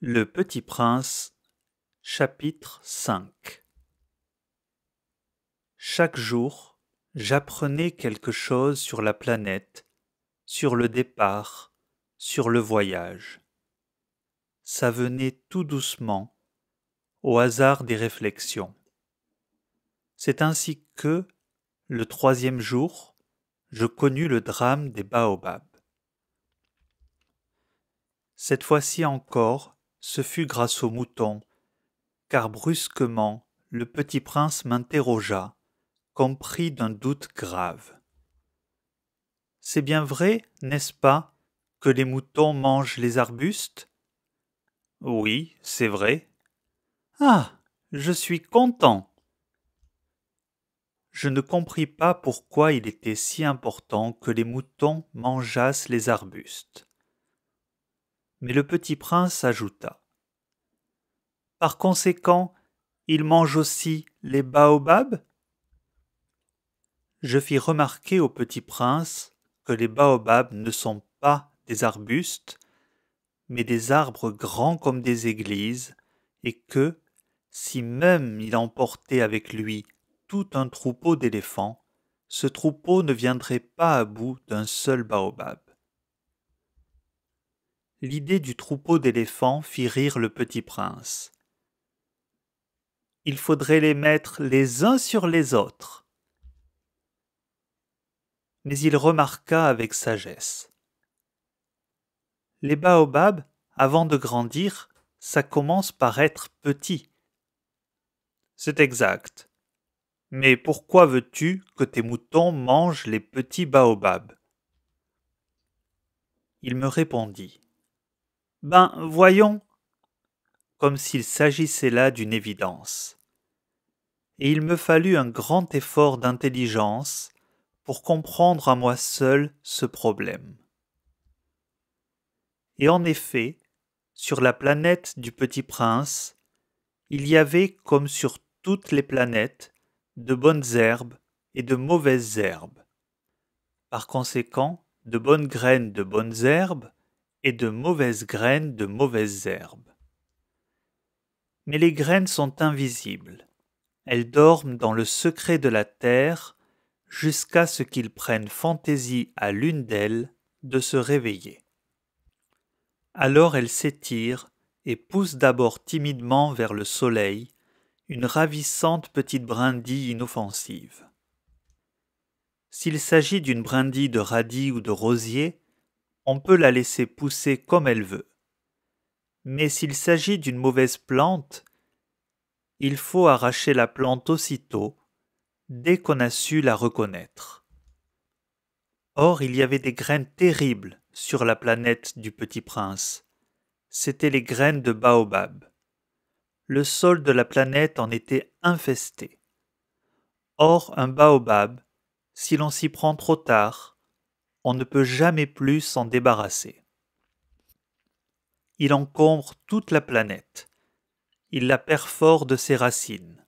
Le Petit Prince, chapitre 5. Chaque jour, j'apprenais quelque chose sur la planète, sur le départ, sur le voyage. Ça venait tout doucement, au hasard des réflexions. C'est ainsi que, le troisième jour, je connus le drame des baobabs. Cette fois-ci encore, ce fut grâce aux moutons, car brusquement, le petit prince m'interrogea, comme pris d'un doute grave. C'est bien vrai, n'est-ce pas, que les moutons mangent les arbustes? Oui, c'est vrai. Ah, je suis content. Je ne compris pas pourquoi il était si important que les moutons mangeassent les arbustes. Mais le petit prince ajouta. Par conséquent, ils mangent aussi les baobabs? Je fis remarquer au petit prince que les baobabs ne sont pas des arbustes, mais des arbres grands comme des églises, et que, si même il emportait avec lui tout un troupeau d'éléphants, ce troupeau ne viendrait pas à bout d'un seul baobab. L'idée du troupeau d'éléphants fit rire le petit prince. Il faudrait les mettre les uns sur les autres. Mais il remarqua avec sagesse. Les baobabs, avant de grandir, ça commence par être petit. C'est exact. Mais pourquoi veux-tu que tes moutons mangent les petits baobabs? Il me répondit. Ben, voyons, comme s'il s'agissait là d'une évidence. Et il me fallut un grand effort d'intelligence pour comprendre à moi seul ce problème. Et en effet, sur la planète du Petit Prince, il y avait, comme sur toutes les planètes, de bonnes herbes et de mauvaises herbes. Par conséquent, de bonnes graines de bonnes herbes et de mauvaises graines de mauvaises herbes. Mais les graines sont invisibles. Elles dorment dans le secret de la terre jusqu'à ce qu'il prenne fantaisie à l'une d'elles de se réveiller. Alors elles s'étirent et poussent d'abord timidement vers le soleil, une ravissante petite brindille inoffensive. S'il s'agit d'une brindille de radis ou de rosier, on peut la laisser pousser comme elle veut. Mais s'il s'agit d'une mauvaise plante, il faut arracher la plante aussitôt, dès qu'on a su la reconnaître. Or, il y avait des graines terribles sur la planète du Petit Prince. C'étaient les graines de baobab. Le sol de la planète en était infesté. Or, un baobab, si l'on s'y prend trop tard, on ne peut jamais plus s'en débarrasser. Il encombre toute la planète. Il la perfore de ses racines.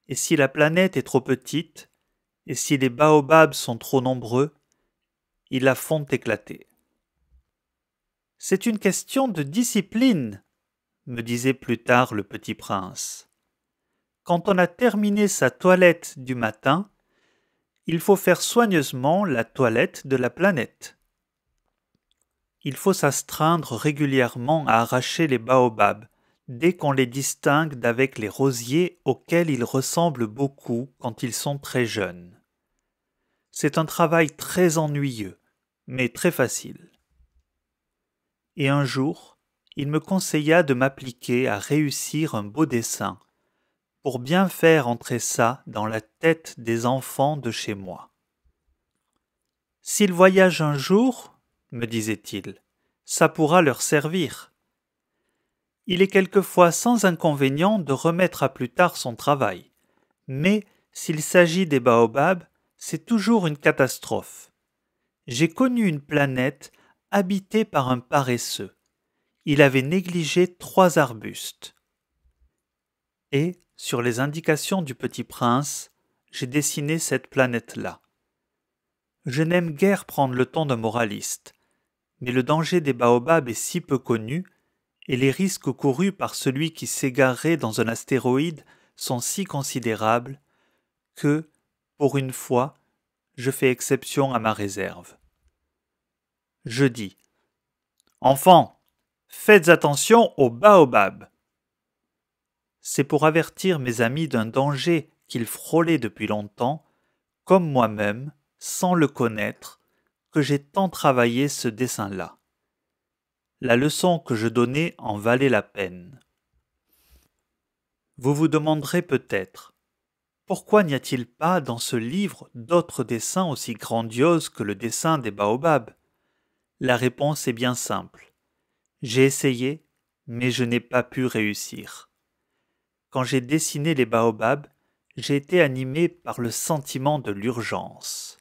Et si la planète est trop petite, et si les baobabs sont trop nombreux, ils la font éclater. C'est une question de discipline, me disait plus tard le petit prince. Quand on a terminé sa toilette du matin, il faut faire soigneusement la toilette de la planète. Il faut s'astreindre régulièrement à arracher les baobabs, dès qu'on les distingue d'avec les rosiers auxquels ils ressemblent beaucoup quand ils sont très jeunes. C'est un travail très ennuyeux, mais très facile. Et un jour, il me conseilla de m'appliquer à réussir un beau dessin, pour bien faire entrer ça dans la tête des enfants de chez moi. S'ils voyagent un jour, me disait-il, ça pourra leur servir. Il est quelquefois sans inconvénient de remettre à plus tard son travail, mais s'il s'agit des baobabs, c'est toujours une catastrophe. J'ai connu une planète habitée par un paresseux. Il avait négligé 3 arbustes. Et, sur les indications du petit prince, j'ai dessiné cette planète-là. Je n'aime guère prendre le ton d'un moraliste, mais le danger des baobabs est si peu connu, et les risques courus par celui qui s'égarerait dans un astéroïde sont si considérables que, pour une fois, je fais exception à ma réserve. Je dis : Enfants, faites attention aux baobabs. C'est pour avertir mes amis d'un danger qu'ils frôlaient depuis longtemps, comme moi-même, sans le connaître, que j'ai tant travaillé ce dessin-là. La leçon que je donnais en valait la peine. Vous vous demanderez peut-être, pourquoi n'y a-t-il pas dans ce livre d'autres dessins aussi grandioses que le dessin des baobabs ? La réponse est bien simple. J'ai essayé, mais je n'ai pas pu réussir. Quand j'ai dessiné les baobabs, j'ai été animé par le sentiment de l'urgence.